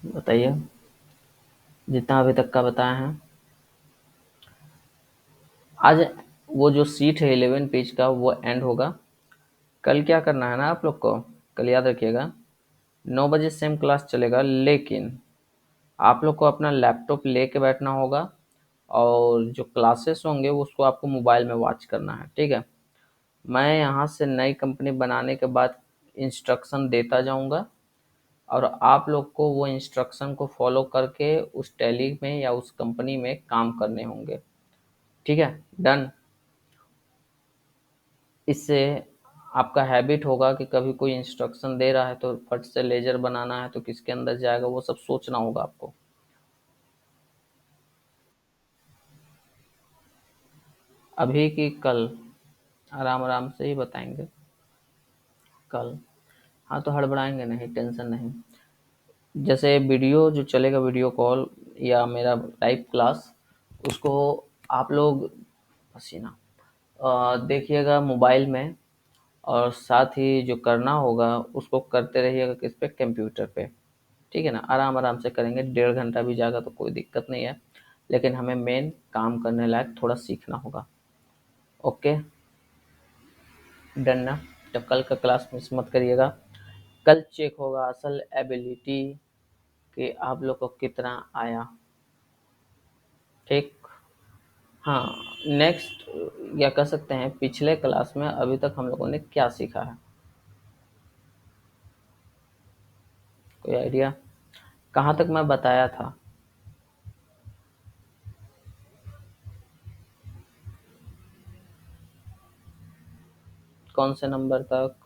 बताइए। जितना अभी तक का बताया है आज, वो जो सीट है 11 पेज का वो एंड होगा। कल क्या करना है ना आप लोग को, कल याद रखिएगा 9 बजे सेम क्लास चलेगा, लेकिन आप लोग को अपना लैपटॉप लेके बैठना होगा और जो क्लासेस होंगे उसको आपको मोबाइल में वॉच करना है, ठीक है। मैं यहाँ से नई कंपनी बनाने के बाद इंस्ट्रक्शन देता जाऊँगा और आप लोग को वो इंस्ट्रक्शन को फॉलो करके उस टैली में या उस कंपनी में काम करने होंगे, ठीक है। डन। इससे आपका हैबिट होगा कि कभी कोई इंस्ट्रक्शन दे रहा है तो फट से लेजर बनाना है तो किसके अंदर जाएगा, वो सब सोचना होगा आपको। अभी की कल आराम आराम से ही बताएंगे कल। हाँ तो हड़बड़ाएंगे नहीं, टेंशन नहीं। जैसे वीडियो जो चलेगा, वीडियो कॉल या मेरा लाइव क्लास, उसको आप लोग पसीना देखिएगा मोबाइल में, और साथ ही जो करना होगा उसको करते रहिएगा किस पे, कंप्यूटर पे, ठीक है ना। आराम आराम से करेंगे, 1.5 घंटा भी जाएगा तो कोई दिक्कत नहीं है, लेकिन हमें मेन काम करने लायक थोड़ा सीखना होगा। ओके, डन ना। तो कल का क्लास मिस मत करिएगा। कल चेक होगा असल एबिलिटी कि आप लोग को कितना आया, ठीक। हाँ, नेक्स्ट या कह सकते हैं पिछले क्लास में अभी तक हम लोगों ने क्या सीखा है, कोई आइडिया? कहाँ तक मैं बताया था? कौन से नंबर तक?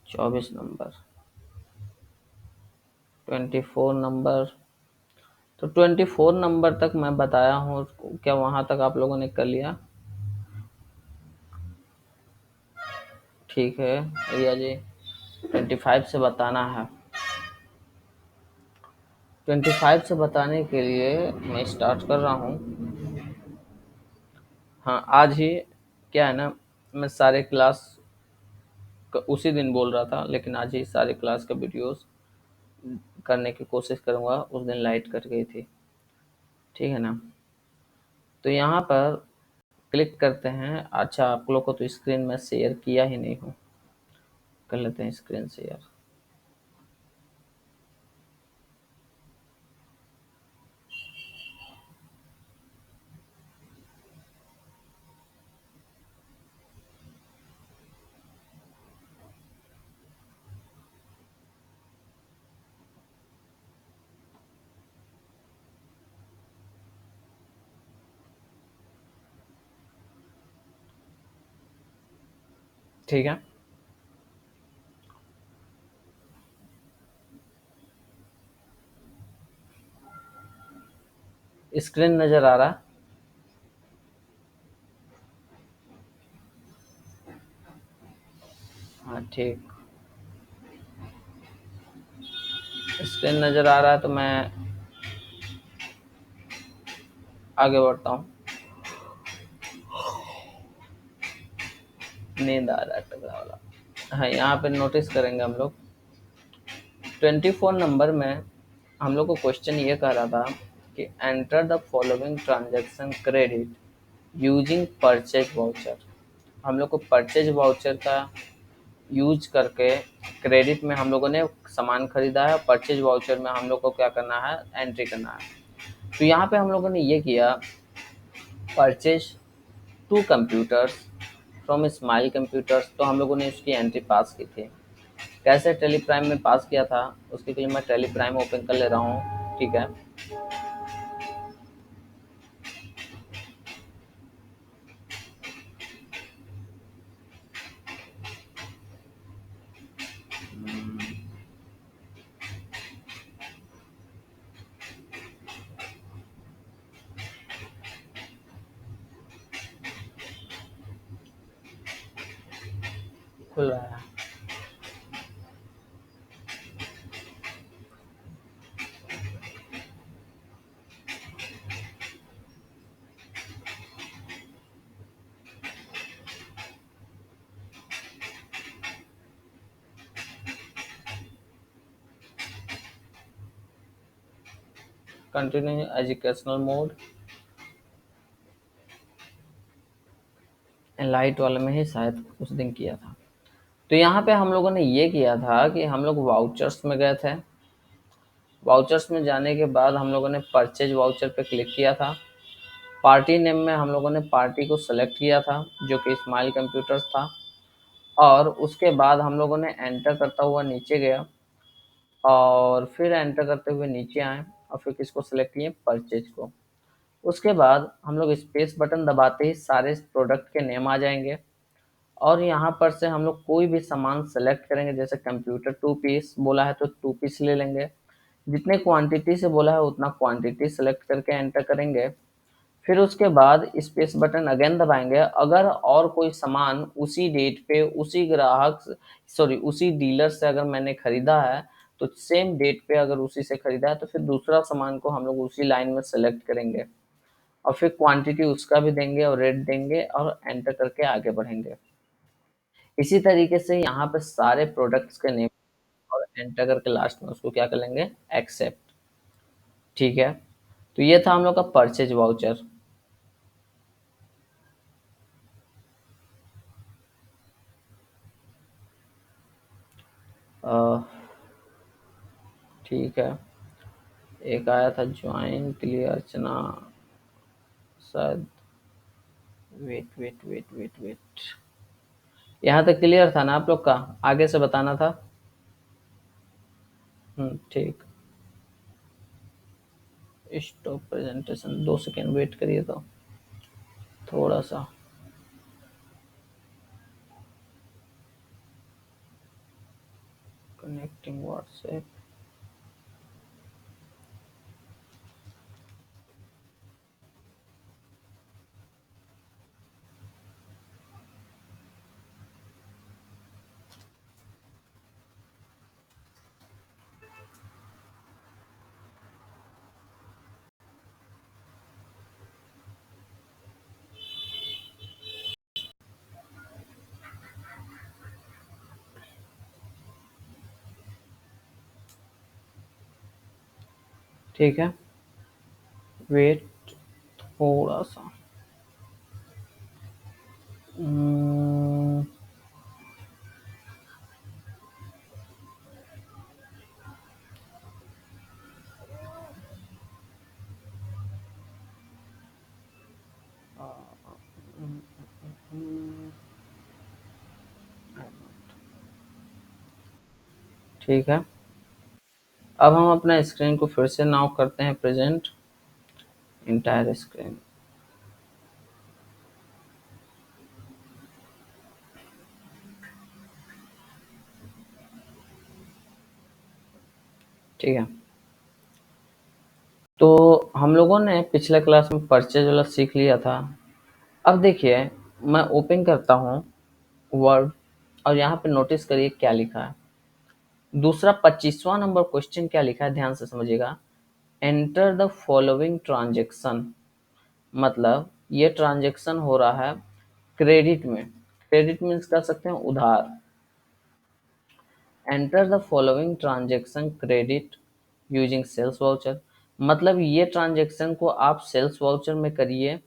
24 नंबर, 24 नंबर। तो 24 नंबर तक मैं बताया हूँ, क्या वहाँ तक आप लोगों ने कर लिया? ठीक है रिया जी, 25 से बताना है। 25 से बताने के लिए मैं स्टार्ट कर रहा हूँ। हाँ आज ही, क्या है ना, मैं सारे क्लास उसी दिन बोल रहा था, लेकिन आज ही सारे क्लास का वीडियोस करने की कोशिश करूँगा। उस दिन लाइट कट गई थी, ठीक है ना। तो यहाँ पर क्लिक करते हैं। अच्छा, आप लोग को तो स्क्रीन में शेयर किया ही नहीं हूँ, कर लेते हैं स्क्रीन शेयर। ठीक है, स्क्रीन नज़र आ रहा? हाँ ठीक, स्क्रीन नज़र आ रहा है तो मैं आगे बढ़ता हूँ। नींद आ रहा है टकरा वाला। हाँ, यहाँ पे नोटिस करेंगे हम लोग 24 नंबर में हम लोग को क्वेश्चन ये कह रहा था कि enter the following transaction credit using purchase voucher. हम लोग को परचेज वाउचर का यूज करके क्रेडिट में हम लोगों ने सामान खरीदा है, परचेज वाउचर में हम लोग को क्या करना है, एंट्री करना है। तो यहाँ पे हम लोगों ने ये किया, purchase 2 computers from smile computers, तो हम लोगों ने उसकी एंट्री पास की थी। कैसे टेलीप्राइम में पास किया था, उसके लिए मैं टेलीप्राइम ओपन कर ले रहा हूँ, ठीक है। खुल रहा है। कंटिन्यू एजुकेशनल मोड, लाइट वाले में ही शायद उस दिन किया था। तो यहाँ पे हम लोगों ने ये किया था कि हम लोग वाउचर्स में गए थे। वाउचर्स में जाने के बाद हम लोगों ने परचेज वाउचर पे क्लिक किया था। पार्टी नेम में हम लोगों ने पार्टी को सेलेक्ट किया था जो कि स्माइल कंप्यूटर्स था, और उसके बाद हम लोगों ने एंटर करता हुआ नीचे गया और फिर एंटर करते हुए नीचे आए और फिर किसको सेलेक्ट किए, परचेज को। उसके बाद हम लोग स्पेस बटन दबाते ही सारे प्रोडक्ट के नेम आ जाएंगे और यहाँ पर से हम लोग कोई भी सामान सेलेक्ट करेंगे। जैसे कंप्यूटर 2 पीस बोला है तो 2 पीस ले लेंगे, जितने क्वांटिटी से बोला है उतना क्वांटिटी सेलेक्ट करके एंटर करेंगे। फिर उसके बाद स्पेस बटन अगेन दबाएंगे। अगर और कोई सामान उसी डेट पे उसी उसी डीलर से अगर मैंने खरीदा है तो सेम डेट पे अगर उसी से खरीदा है तो फिर दूसरा सामान को हम लोग उसी लाइन में सेलेक्ट करेंगे और फिर क्वांटिटी उसका भी देंगे और रेट देंगे और एंटर करके आगे बढ़ेंगे। इसी तरीके से यहाँ पे सारे प्रोडक्ट्स के नेम और एंटर करके लास्ट में उसको क्या कर लेंगे, एक्सेप्ट। ठीक है, तो ये था हम लोग का परचेज वाउचर। ठीक है, एक आया था ज्वाइन के लिए अर्चना, शायद। Wait wait wait wait wait, यहाँ तक क्लियर था ना आप लोग का? आगे से बताना था। ठीक। स्टॉप प्रेजेंटेशन, 2 सेकेंड वेट करिए तो थोड़ा सा। Connecting WhatsApp. ठीक है, वेट थोड़ा सा। हम्म, ठीक है, अब हम अपना स्क्रीन को फिर से नाउ करते हैं प्रेजेंट, इंटायर स्क्रीन। ठीक है, तो हम लोगों ने पिछले क्लास में परचेज वाला सीख लिया था। अब देखिए, मैं ओपन करता हूँ वर्ड और यहाँ पे नोटिस करिए क्या लिखा है। दूसरा 25वां नंबर क्वेश्चन क्या लिखा है, ध्यान से समझिएगा। एंटर द फॉलोइंग ट्रांजेक्शन, मतलब ये ट्रांजेक्शन हो रहा है क्रेडिट में। क्रेडिट मीन्स कर सकते हैं उधार। Enter the following transaction credit using sales voucher, मतलब ये ट्रांजेक्शन को आप सेल्स वाउचर में करिए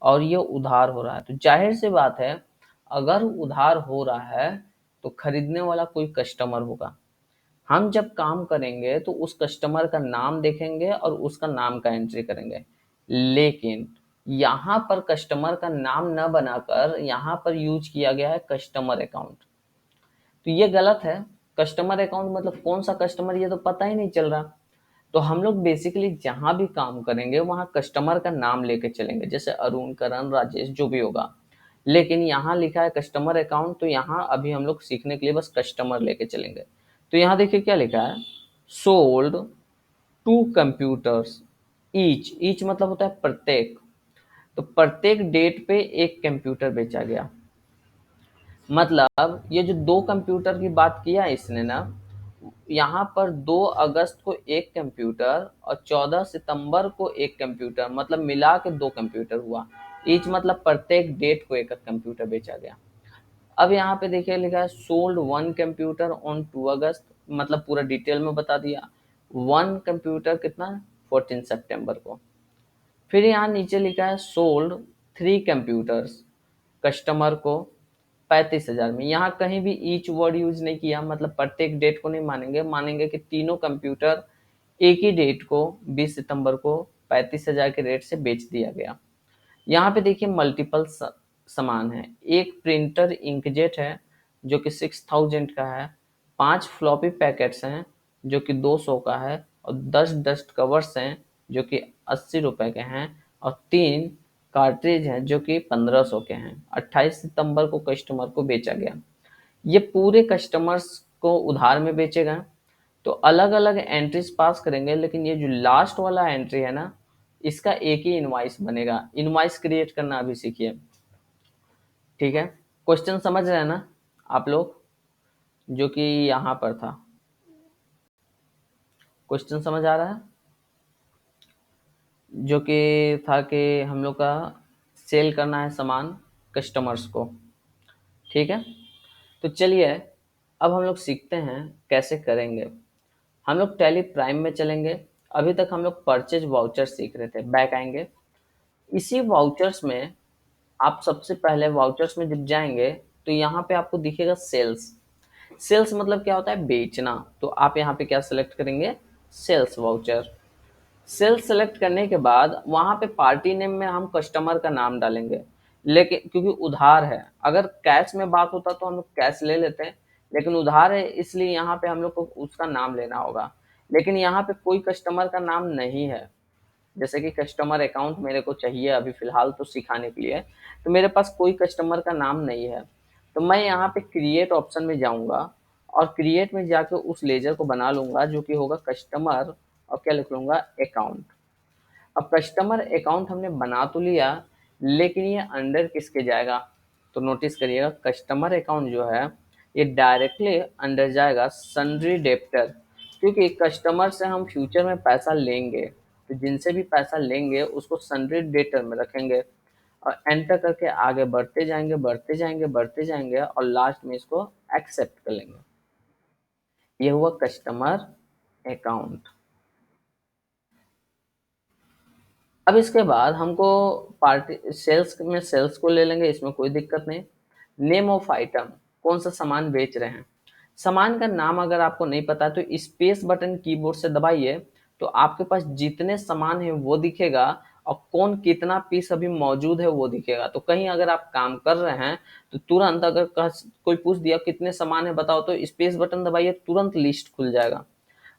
और ये उधार हो रहा है। तो जाहिर सी बात है, अगर उधार हो रहा है तो खरीदने वाला कोई कस्टमर होगा। हम जब काम करेंगे तो उस कस्टमर का नाम देखेंगे और उसका नाम का एंट्री करेंगे। लेकिन यहाँ पर कस्टमर का नाम न बनाकर यहाँ पर यूज किया गया है कस्टमर अकाउंट, तो ये गलत है। कस्टमर अकाउंट मतलब कौन सा कस्टमर, ये तो पता ही नहीं चल रहा। तो हम लोग बेसिकली जहां भी काम करेंगे वहां कस्टमर का नाम लेके चलेंगे, जैसे अरुण, करण, राजेश, जो भी होगा। लेकिन यहाँ लिखा है कस्टमर अकाउंट, तो यहाँ अभी हम लोग सीखने के लिए बस कस्टमर लेके चलेंगे। तो यहाँ देखिए क्या लिखा है, सोल्ड 2 कंप्यूटर्स ईच। ईच मतलब होता है प्रत्येक, तो प्रत्येक डेट पे एक कंप्यूटर बेचा गया। मतलब ये जो 2 कंप्यूटर की बात किया है इसने ना, यहाँ पर 2 अगस्त को एक कंप्यूटर और 14 सितंबर को एक कंप्यूटर, मतलब मिला के 2 कंप्यूटर हुआ। ईच मतलब प्रत्येक डेट को एक कंप्यूटर बेचा गया। अब यहाँ पे देखिए लिखा है सोल्ड 1 कंप्यूटर ऑन 2 अगस्त, मतलब पूरा डिटेल में बता दिया। 1 कंप्यूटर कितना, 14 सितंबर को। फिर यहाँ नीचे लिखा है सोल्ड 3 कंप्यूटर्स कस्टमर को 35,000 में। यहाँ कहीं भी ईच वर्ड यूज नहीं किया, मतलब प्रत्येक डेट को नहीं मानेंगे, मानेंगे कि तीनों कंप्यूटर एक ही डेट को 20 सितंबर को 35,000 के रेट से बेच दिया गया। यहाँ पे देखिए मल्टीपल सामान है। एक प्रिंटर इंकजेट है जो कि 6,000 का है, 5 फ्लॉपी पैकेट्स हैं जो कि 200 का है, और 10 डस्ट कवर्स हैं जो कि 80 रुपए के हैं, और 3 कार्ट्रिज हैं जो कि 1500 के हैं। 28 सितंबर को कस्टमर को बेचा गया। ये पूरे कस्टमर्स को उधार में बेचे गए। तो अलग अलग एंट्रीज पास करेंगे, लेकिन ये जो लास्ट वाला एंट्री है ना, इसका एक ही इनवॉइस बनेगा। इनवॉइस क्रिएट करना अभी सीखिए, ठीक है। क्वेश्चन समझ रहे हैं ना आप लोग, जो कि यहाँ पर था। क्वेश्चन समझ आ रहा है, जो कि था कि हम लोग का सेल करना है सामान कस्टमर्स को, ठीक है। तो चलिए अब हम लोग सीखते हैं कैसे करेंगे। हम लोग टैली प्राइम में चलेंगे। अभी तक हम लोग परचेज वाउचर सीख रहे थे, बैक आएंगे। इसी वाउचर्स में आप सबसे पहले वाउचर्स में जब जाएंगे तो यहाँ पे आपको दिखेगा सेल्स। सेल्स मतलब क्या होता है, बेचना। तो आप यहाँ पे क्या सेलेक्ट करेंगे, सेल्स वाउचर। सेल्स सेलेक्ट करने के बाद वहाँ पे पार्टी नेम में हम कस्टमर का नाम डालेंगे, लेकिन क्योंकि उधार है, अगर कैश में बात होता तो हम लोग कैश ले लेते हैं, लेकिन उधार है इसलिए यहाँ पे हम लोग को उसका नाम लेना होगा। लेकिन यहाँ पे कोई कस्टमर का नाम नहीं है, जैसे कि कस्टमर अकाउंट मेरे को चाहिए अभी फिलहाल तो सिखाने के लिए, तो मेरे पास कोई कस्टमर का नाम नहीं है। तो मैं यहाँ पे क्रिएट ऑप्शन में जाऊँगा, और क्रिएट में जाकर उस लेजर को बना लूँगा जो कि होगा कस्टमर, और क्या लिख लूँगा, अकाउंट। अब कस्टमर अकाउंट हमने बना तो लिया, लेकिन ये अंडर किसके जाएगा, तो नोटिस करिएगा कस्टमर अकाउंट जो है ये डायरेक्टली अंडर जाएगा सन्ड्री डेप्टर, क्योंकि कस्टमर से हम फ्यूचर में पैसा लेंगे, तो जिनसे भी पैसा लेंगे उसको सन्ड्री डेटर में रखेंगे, और एंटर करके आगे बढ़ते जाएंगे बढ़ते जाएंगे बढ़ते जाएंगे, और लास्ट में इसको एक्सेप्ट कर लेंगे। ये हुआ कस्टमर अकाउंट। अब इसके बाद हमको पार्टी सेल्स में सेल्स को ले लेंगे, इसमें कोई दिक्कत नहीं। नेम ऑफ आइटम, कौन सा सामान बेच रहे हैं। सामान का नाम अगर आपको नहीं पता तो स्पेस बटन कीबोर्ड से दबाइए, तो आपके पास जितने सामान है वो दिखेगा, और कौन कितना पीस अभी मौजूद है वो दिखेगा। तो कहीं अगर आप काम कर रहे हैं तो तुरंत अगर कोई पूछ दिया कितने सामान है बताओ, तो स्पेस बटन दबाइए, तुरंत लिस्ट खुल जाएगा,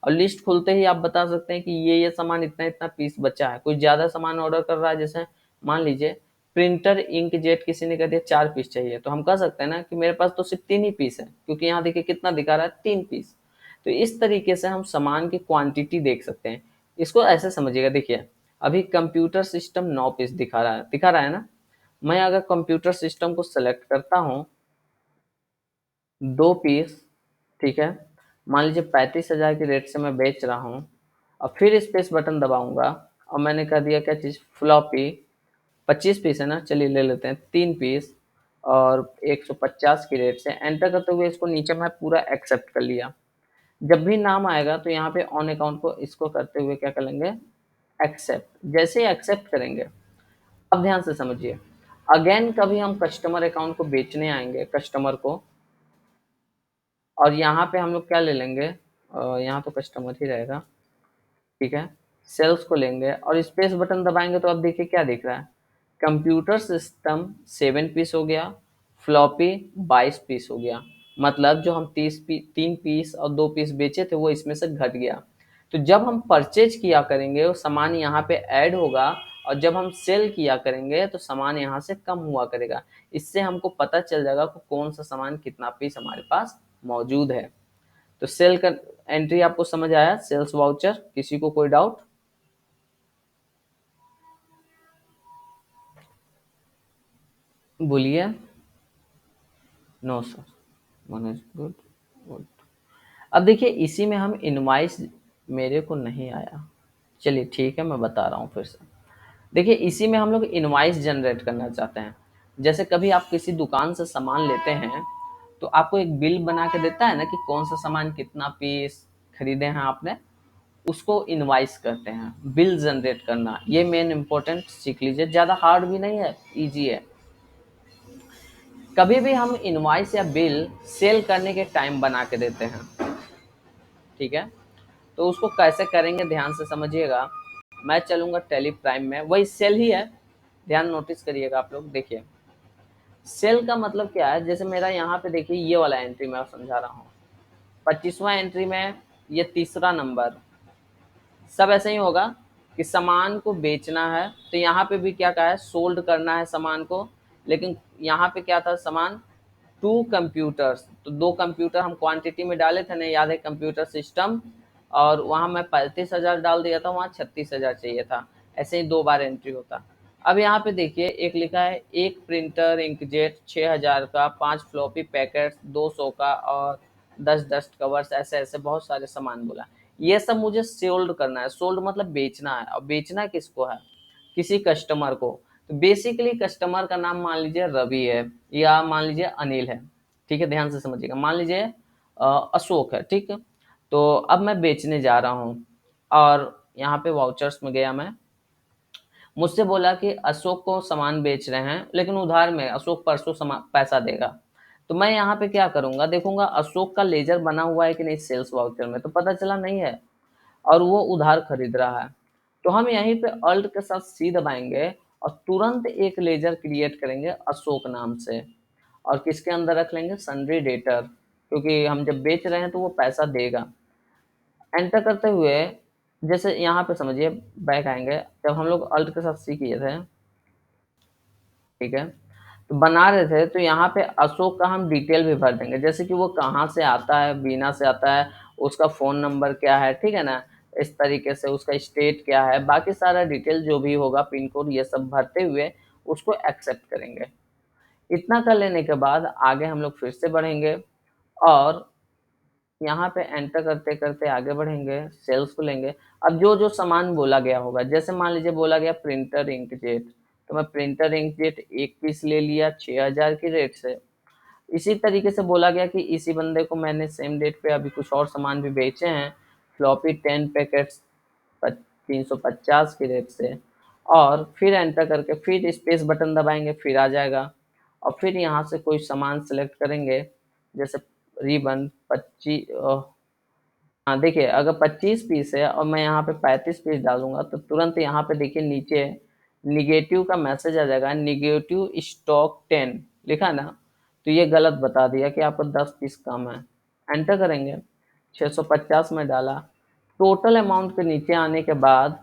और लिस्ट खुलते ही आप बता सकते हैं कि ये सामान इतना इतना पीस बचा है। कोई ज्यादा सामान ऑर्डर कर रहा है, जैसे मान लीजिए प्रिंटर इंक जेट किसी ने कह दिया 4 पीस चाहिए, तो हम कह सकते हैं ना कि मेरे पास तो सिर्फ 3 ही पीस है, क्योंकि यहाँ देखिए कितना दिखा रहा है, 3 पीस। तो इस तरीके से हम सामान की क्वांटिटी देख सकते हैं। इसको ऐसे समझिएगा, देखिए अभी कंप्यूटर सिस्टम 9 पीस दिखा रहा है ना। मैं अगर कंप्यूटर सिस्टम को सेलेक्ट करता हूँ 2 पीस, ठीक है, मान लीजिए 35,000 के रेट से मैं बेच रहा हूँ, और फिर स्पेस बटन दबाऊंगा, और मैंने कह दिया क्या चीज़, फ्लॉपी 25 पीस है ना, चलिए ले लेते हैं 3 पीस, और 150 की रेट से एंटर करते हुए इसको नीचे मैं पूरा एक्सेप्ट कर लिया। जब भी नाम आएगा तो यहाँ पे ऑन अकाउंट को इसको करते हुए क्या कर लेंगे, एक्सेप्ट। जैसे ही एक्सेप्ट करेंगे, अब ध्यान से समझिए, अगेन कभी हम कस्टमर अकाउंट को बेचने आएंगे कस्टमर को, और यहाँ पे हम लोग क्या ले लेंगे, यहाँ तो कस्टमर ही रहेगा, ठीक है। सेल्स को लेंगे और स्पेस बटन दबाएंगे, तो अब देखिए क्या दिख रहा है, कंप्यूटर सिस्टम 7 पीस हो गया, फ्लॉपी 22 पीस हो गया। मतलब जो हम 3 पीस और 2 पीस बेचे थे वो इसमें से घट गया। तो जब हम परचेज किया करेंगे वो सामान यहाँ पे ऐड होगा, और जब हम सेल किया करेंगे तो सामान यहाँ से कम हुआ करेगा। इससे हमको पता चल जाएगा कि कौन सा सामान कितना पीस हमारे पास मौजूद है। तो सेल का एंट्री आपको समझ आया, सेल्स वाउचर। किसी को कोई डाउट, बोलिए। No sir, Manoj good good. अब देखिए इसी में हम इनवाइस, मेरे को नहीं आया, चलिए ठीक है मैं बता रहा हूँ फिर से। देखिए इसी में हम लोग इनवाइस जनरेट करना चाहते हैं। जैसे कभी आप किसी दुकान से सामान लेते हैं तो आपको एक बिल बना के देता है ना कि कौन सा सामान कितना पीस खरीदे हैं आपने, उसको इनवाइस करते हैं। बिल जनरेट करना, ये मेन इंपॉर्टेंट सीख लीजिए, ज़्यादा हार्ड भी नहीं है, इजी है। कभी भी हम इनवाइस या बिल सेल करने के टाइम बना के देते हैं, ठीक है। तो उसको कैसे करेंगे ध्यान से समझिएगा। मैं चलूंगा टैली प्राइम में, वही सेल ही है, ध्यान नोटिस करिएगा आप लोग। देखिए सेल का मतलब क्या है, जैसे मेरा यहाँ पे देखिए ये वाला एंट्री मैं समझा रहा हूँ, 25वां एंट्री में ये तीसरा नंबर, सब ऐसे ही होगा कि सामान को बेचना है, तो यहाँ पे भी क्या कहा है, सोल्ड करना है सामान को। लेकिन यहाँ पे क्या था, सामान टू कंप्यूटर्स, तो दो कंप्यूटर हम क्वांटिटी में डाले थे ना, याद है, कंप्यूटर सिस्टम, और वहाँ मैं 35,000 डाल दिया था, वहाँ 36,000 चाहिए था। ऐसे ही 2 बार एंट्री होता। अब यहाँ पे देखिए एक लिखा है, एक प्रिंटर इंकजेट 6,000 का, 5 फ्लॉपी पैकेट 200 का, और 10 डस्ट कवर्स, ऐसे ऐसे बहुत सारे सामान बोला। ये सब मुझे सोल्ड करना है, सोल्ड मतलब बेचना है। और बेचना किसको है, किसी कस्टमर को। तो बेसिकली कस्टमर का नाम मान लीजिए रवि है, या मान लीजिए अनिल है, ठीक है, ध्यान से समझिएगा। मान लीजिए अशोक है, ठीक है। तो अब मैं बेचने जा रहा हूँ, और यहाँ पे वाउचर्स में गया मैं, मुझसे बोला कि अशोक को सामान बेच रहे हैं लेकिन उधार में, अशोक परसों पैसा देगा। तो मैं यहाँ पे क्या करूंगा, देखूंगा अशोक का लेजर बना हुआ है कि नहीं सेल्स वाउचर में, तो पता चला नहीं है, और वो उधार खरीद रहा है। तो हम यहीं पे अल्ट के साथ सी दबाएंगे, और तुरंत एक लेजर क्रिएट करेंगे अशोक नाम से, और किसके अंदर रख लेंगे, सन्ड्री डेटर, क्योंकि हम जब बेच रहे हैं तो वो पैसा देगा। एंटर करते हुए जैसे यहाँ पे समझिए, बैक आएंगे, जब हम लोग अल्ट के साथ सी किए थे, ठीक है, तो बना रहे थे, तो यहाँ पे अशोक का हम डिटेल भी भर देंगे, जैसे कि वो कहाँ से आता है, बीना से आता है, उसका फ़ोन नंबर क्या है, ठीक है ना, इस तरीके से उसका स्टेट क्या है, बाकी सारा डिटेल जो भी होगा, पिन कोड, ये सब भरते हुए उसको एक्सेप्ट करेंगे। इतना कर लेने के बाद आगे हम लोग फिर से बढ़ेंगे, और यहाँ पे एंटर करते करते आगे बढ़ेंगे, सेल्स को लेंगे। अब जो जो सामान बोला गया होगा, जैसे मान लीजिए बोला गया प्रिंटर इंकजेट, तो मैं प्रिंटर इंकजेट 1 पीस ले लिया 6,000 की रेट से। इसी तरीके से बोला गया कि इसी बंदे को मैंने सेम डेट पे अभी कुछ और सामान भी बेचे हैं, फ्लॉपी 10 पैकेट्स 350 की रेट से, और फिर एंटर करके फिर स्पेस बटन दबाएंगे, फिर आ जाएगा। और फिर यहाँ से कोई सामान सेलेक्ट करेंगे, जैसे रिबन 25, हाँ देखिए अगर 25 पीस है और मैं यहाँ पे 35 पीस डालूंगा, तो तुरंत यहाँ पे देखिए नीचे निगेटिव का मैसेज आ जाएगा, निगेटिव स्टॉक 10 लिखा ना, तो ये गलत बता दिया कि आपको 10 पीस कम है। एंटर करेंगे, 650 में डाला। टोटल अमाउंट के नीचे आने के बाद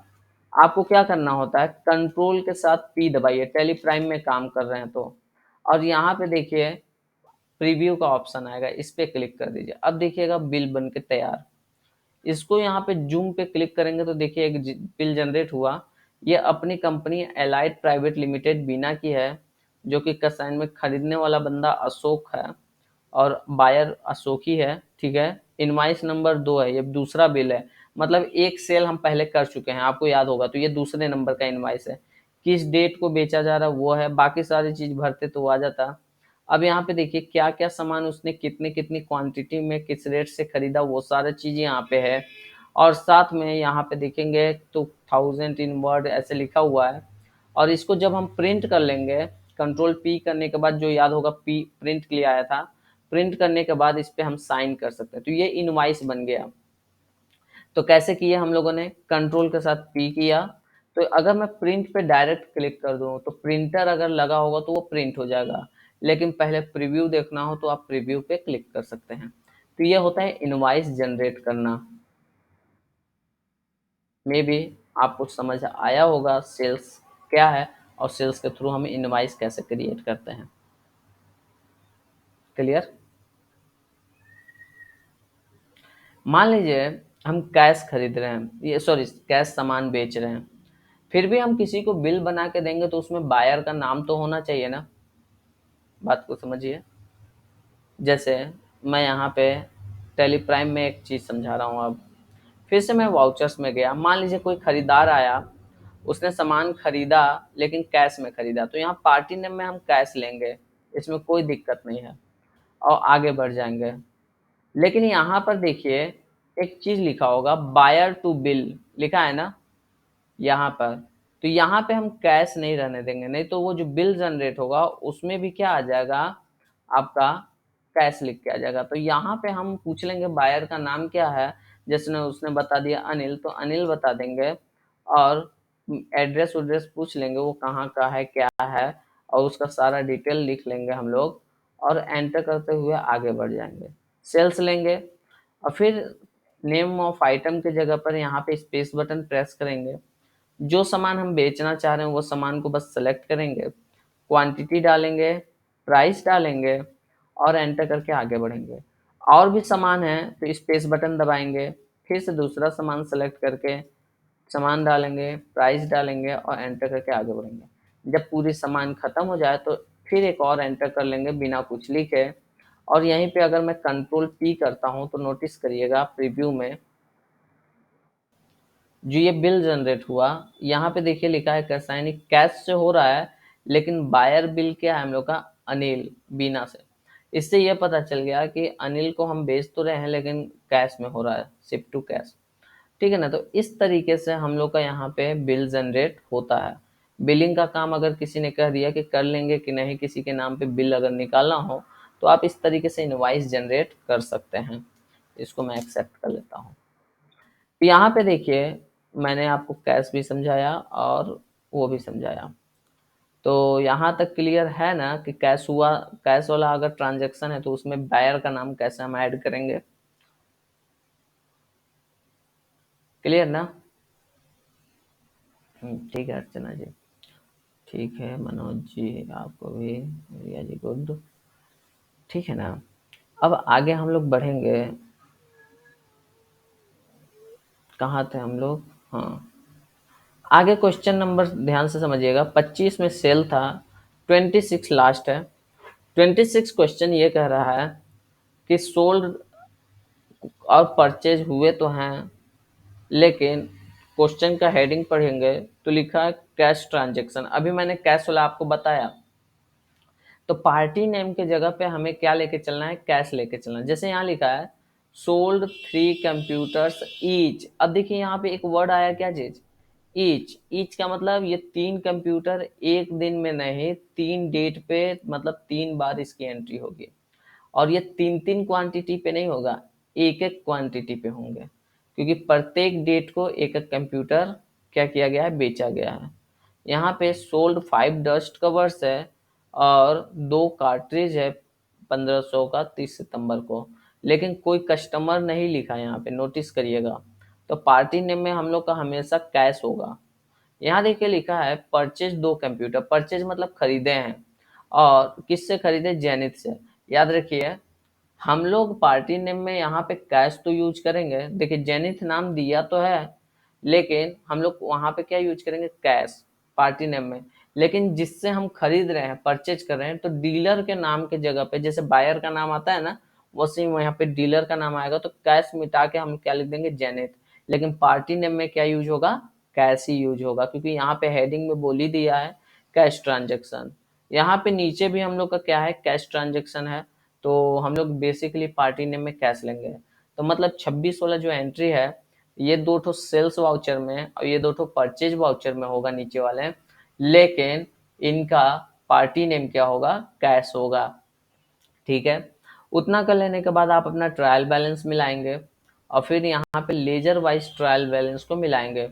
आपको क्या करना होता है, कंट्रोल के साथ पी दबाइए, टेली प्राइम में काम कर रहे हैं तो। और यहाँ पे देखिए प्रीव्यू का ऑप्शन आएगा, इस पे क्लिक कर दीजिए। अब देखिएगा बिल बन के तैयार। इसको यहाँ पे जूम पे क्लिक करेंगे तो देखिए एक बिल जनरेट हुआ। ये अपनी कंपनी एलाइट प्राइवेट लिमिटेड बीना की है, जो कि कसाइन में खरीदने वाला बंदा अशोक है, और बायर अशोक ही है, ठीक है। इनवाइस नंबर 2 है, ये दूसरा बिल है, मतलब एक सेल हम पहले कर चुके हैं, आपको याद होगा, तो ये दूसरे नंबर का इनवाइस है। किस डेट को बेचा जा रहा है वो है, बाकी सारी चीज भरते तो आ जाता। अब यहाँ पे देखिए क्या क्या सामान उसने कितने कितनी क्वांटिटी में किस रेट से खरीदा, वो सारी चीज़ यहाँ पे है। और साथ में यहाँ पे देखेंगे तो 1000 इन वर्ड ऐसे लिखा हुआ है। और इसको जब हम प्रिंट कर लेंगे, कंट्रोल पी करने के बाद, जो याद होगा पी प्रिंट के लिए आया था, प्रिंट करने के बाद इस पे हम साइन कर सकते हैं, तो ये इनवाइस बन गया। तो कैसे किया हम लोगों ने, कंट्रोल के साथ पी किया, तो अगर मैं प्रिंट पे डायरेक्ट क्लिक कर दूं तो प्रिंटर अगर लगा होगा तो वो प्रिंट हो जाएगा, लेकिन पहले प्रीव्यू देखना हो तो आप प्रीव्यू पे क्लिक कर सकते हैं। तो ये होता है इनवाइस जनरेट करना। मे बी आपको समझ आया होगा सेल्स क्या है, और सेल्स के थ्रू हम इनवाइस कैसे क्रिएट करते हैं। क्लियर। मान लीजिए हम कैश खरीद रहे हैं, ये सॉरी कैश सामान बेच रहे हैं, फिर भी हम किसी को बिल बना के देंगे तो उसमें बायर का नाम तो होना चाहिए ना। बात को समझिए। जैसे मैं यहाँ पे टेली प्राइम में एक चीज़ समझा रहा हूँ। अब फिर से मैं वाउचर्स में गया, मान लीजिए कोई खरीदार आया, उसने सामान खरीदा लेकिन कैश में खरीदा, तो यहाँ पार्टी नेम में हम कैश लेंगे, इसमें कोई दिक्कत नहीं है, और आगे बढ़ जाएंगे। लेकिन यहाँ पर देखिए एक चीज लिखा होगा, बायर टू बिल लिखा है ना यहाँ पर। तो यहाँ पे हम कैश नहीं रहने देंगे, नहीं तो वो जो बिल जनरेट होगा उसमें भी क्या आ जाएगा, आपका कैश लिख के आ जाएगा। तो यहाँ पे हम पूछ लेंगे बायर का नाम क्या है, जिसने उसने बता दिया अनिल, तो अनिल बता देंगे। और एड्रेस उड्रेस पूछ लेंगे वो कहाँ का है क्या है, और उसका सारा डिटेल लिख लेंगे हम लोग, और एंटर करते हुए आगे बढ़ जाएंगे। सेल्स लेंगे, और फिर नेम ऑफ आइटम के जगह पर यहाँ पे स्पेस बटन प्रेस करेंगे। जो सामान हम बेचना चाह रहे हैं वो सामान को बस सेलेक्ट करेंगे, क्वांटिटी डालेंगे, प्राइस डालेंगे, और एंटर करके आगे बढ़ेंगे। और भी सामान है तो स्पेस बटन दबाएंगे, फिर से दूसरा सामान सेलेक्ट करके सामान डालेंगे, प्राइस डालेंगे, और एंटर करके आगे बढ़ेंगे। जब पूरी सामान खत्म हो जाए तो फिर एक और एंटर कर लेंगे बिना कुछ लिखे। और यहीं पे अगर मैं कंट्रोल पी करता हूँ तो नोटिस करिएगा प्रीव्यू में जो ये बिल जनरेट हुआ, यहाँ पे देखिए लिखा है कैसाइनी कैश से हो रहा है, लेकिन बायर बिल क्या है हम लोग का, अनिल बीना से। इससे ये पता चल गया कि अनिल को हम बेच तो रहे हैं लेकिन कैश में हो रहा है, शिफ्ट टू कैश। ठीक है ना। तो इस तरीके से हम लोग का यहाँ पे बिल जनरेट होता है। बिलिंग का काम अगर किसी ने कह दिया कि कर लेंगे कि नहीं, किसी के नाम पे बिल अगर निकालना हो, तो आप इस तरीके से इनवाइस जनरेट कर सकते हैं। इसको मैं एक्सेप्ट कर लेता हूँ। तो यहाँ पे देखिए मैंने आपको कैश भी समझाया और वो भी समझाया। तो यहाँ तक क्लियर है ना कि कैश हुआ, कैश वाला अगर ट्रांजैक्शन है तो उसमें बायर का नाम कैसे हम ऐड करेंगे। क्लियर ना। ठीक है अर्चना जी। ठीक है मनोज जी, आपको भी, रिया जी गुड। ठीक है ना। अब आगे हम लोग बढ़ेंगे। कहाँ थे हम लोग, हाँ। आगे क्वेश्चन नंबर ध्यान से समझिएगा, 25 में सेल था, 26 लास्ट है। 26 क्वेश्चन ये कह रहा है कि सोल्ड और परचेज हुए तो हैं, लेकिन क्वेश्चन का हेडिंग पढ़ेंगे तो लिखा है कैश ट्रांजैक्शन। अभी मैंने कैश वाला आपको बताया, तो पार्टी नेम के जगह पे हमें क्या लेके चलना है, कैश लेके चलना है। जैसे यहाँ लिखा है सोल्ड 3 कंप्यूटर्स ईच। अब देखिए यहाँ पे एक वर्ड आया, क्या चीज, ईच। ईच का मतलब ये 3 कंप्यूटर एक दिन में नहीं, 3 डेट पे, मतलब 3 बार इसकी एंट्री होगी। और ये 3-3 क्वांटिटी पे नहीं होगा, एक एक क्वांटिटी पे होंगे, क्योंकि प्रत्येक डेट को एक एक कंप्यूटर क्या किया गया है, बेचा गया है। यहाँ पे सोल्ड 5 डस्ट कवर्स है और 2 कार्ट्रिज है 1500 का 30 सितंबर को, लेकिन कोई कस्टमर नहीं लिखा यहाँ पे, नोटिस करिएगा। तो पार्टी नेम में हम लोग का हमेशा कैश होगा। यहाँ देखिए लिखा है परचेज 2 कंप्यूटर, परचेज मतलब खरीदे हैं, और किससे खरीदे, जेनिथ से। याद रखिए हम लोग पार्टी नेम में यहाँ पे कैश तो यूज करेंगे, देखिए जेनिथ नाम दिया तो है, लेकिन हम लोग वहाँ पे क्या यूज करेंगे, कैश पार्टी नेम में। लेकिन जिससे हम खरीद रहे हैं, परचेज कर रहे हैं, तो डीलर के नाम के जगह पे जैसे बायर का नाम आता है ना, वैसे ही यहाँ पे डीलर का नाम आएगा, तो कैश मिटा के हम क्या लिख देंगे, जेनिथ। लेकिन पार्टी नेम में क्या यूज होगा, कैश ही यूज होगा, क्योंकि यहाँ पे हेडिंग में बोल ही दिया है कैश ट्रांजेक्शन। यहाँ पे नीचे भी हम लोग का क्या है, कैश ट्रांजेक्शन है। तो हम लोग बेसिकली पार्टी नेम में कैश लेंगे। तो मतलब 26 वाला जो एंट्री है, ये 2 ठो सेल्स वाउचर में और ये 2 ठो परचेज वाउचर में होगा नीचे वाले, लेकिन इनका पार्टी नेम क्या होगा, कैश होगा। ठीक है। उतना कर लेने के बाद आप अपना ट्रायल बैलेंस मिलाएंगे, और फिर यहाँ पे लेजर वाइज ट्रायल बैलेंस को मिलाएंगे।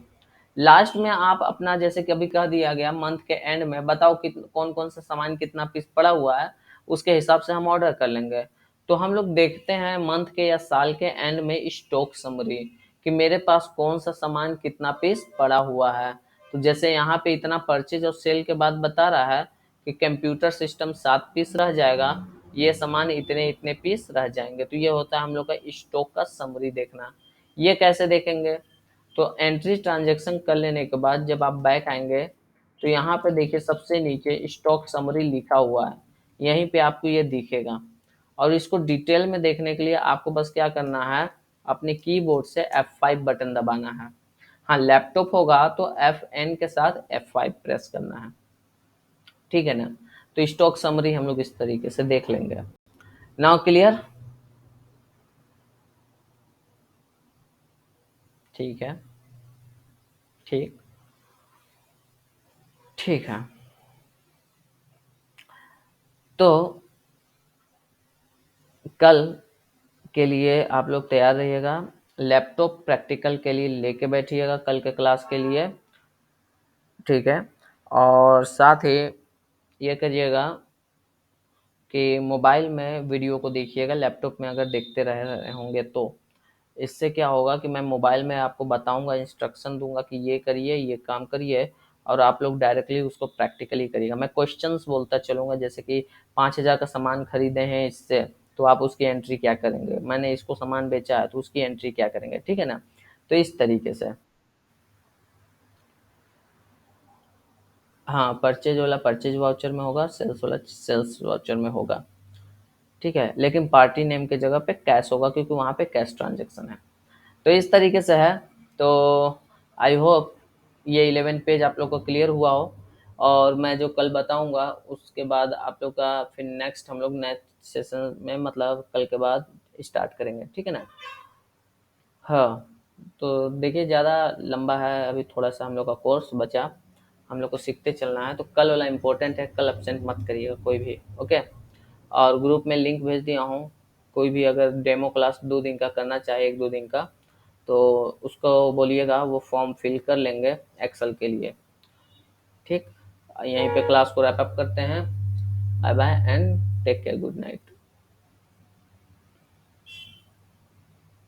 लास्ट में आप अपना, जैसे कि अभी कह दिया गया मंथ के एंड में बताओ कौन कौन सा सामान कितना पीस पड़ा हुआ है, उसके हिसाब से हम ऑर्डर कर लेंगे। तो हम लोग देखते हैं मंथ के या साल के एंड में स्टॉक समरी, कि मेरे पास कौन सा सामान कितना पीस पड़ा हुआ है। तो जैसे यहाँ पे इतना परचेज और सेल के बाद बता रहा है कि कंप्यूटर सिस्टम 7 पीस रह जाएगा, ये सामान इतने इतने पीस रह जाएंगे। तो ये होता है हम लोग का स्टॉक का समरी देखना। ये कैसे देखेंगे, तो एंट्री ट्रांजैक्शन कर लेने के बाद जब आप बैक आएंगे, तो यहाँ पे देखिए सबसे नीचे स्टॉक समरी लिखा हुआ है, यहीं पे आपको ये दिखेगा। और इसको डिटेल में देखने के लिए आपको बस क्या करना है, अपने कीबोर्ड से F5 बटन दबाना है। हाँ लैपटॉप होगा तो FN के साथ F5 प्रेस करना है। ठीक है ना। तो स्टॉक समरी हम लोग इस तरीके से देख लेंगे। Now clear. ठीक है, ठीक, ठीक है। तो कल के लिए आप लोग तैयार रहिएगा। लैपटॉप प्रैक्टिकल के लिए लेके बैठिएगा कल के क्लास के लिए, ठीक है। और साथ ही ये करिएगा कि मोबाइल में वीडियो को देखिएगा, लैपटॉप में अगर देखते रहे होंगे तो इससे क्या होगा कि मैं मोबाइल में आपको बताऊंगा, इंस्ट्रक्शन दूंगा कि ये करिए, ये काम करिए, और आप लोग डायरेक्टली उसको प्रैक्टिकली करिएगा। मैं क्वेश्चंस बोलता चलूंगा, जैसे कि 5,000 का सामान खरीदे हैं इससे, तो आप उसकी एंट्री क्या करेंगे, मैंने इसको सामान बेचा है तो उसकी एंट्री क्या करेंगे, ठीक है ना। तो इस तरीके से, हाँ, परचेज वाला परचेज वाउचर में होगा, सेल्स वाला सेल्स वाउचर में होगा, ठीक है। लेकिन पार्टी नेम की जगह पे कैश होगा, क्योंकि वहाँ पे कैश ट्रांजेक्शन है। तो इस तरीके से है। तो आई होप ये 11 पेज आप लोग को क्लियर हुआ हो, और मैं जो कल बताऊंगा उसके बाद आप लोग का फिर नेक्स्ट हम लोग नेक्स्ट सेशन में, मतलब कल के बाद स्टार्ट करेंगे, ठीक है ना। हाँ, तो देखिए ज़्यादा लंबा है, अभी थोड़ा सा हम लोग का कोर्स बचा, हम लोग को सीखते चलना है। तो कल वाला इम्पोर्टेंट है, कल एब्सेंट मत करिएगा कोई भी, ओके। और ग्रुप में लिंक भेज दिया हूँ, कोई भी अगर डेमो क्लास 2 दिन का करना चाहे, 1-2 दिन का, तो उसको बोलिएगा, वो फॉर्म फिल कर लेंगे एक्सेल के लिए, ठीक। यहीं पे क्लास को रैप अप करते हैं। Bye bye and take care, good night.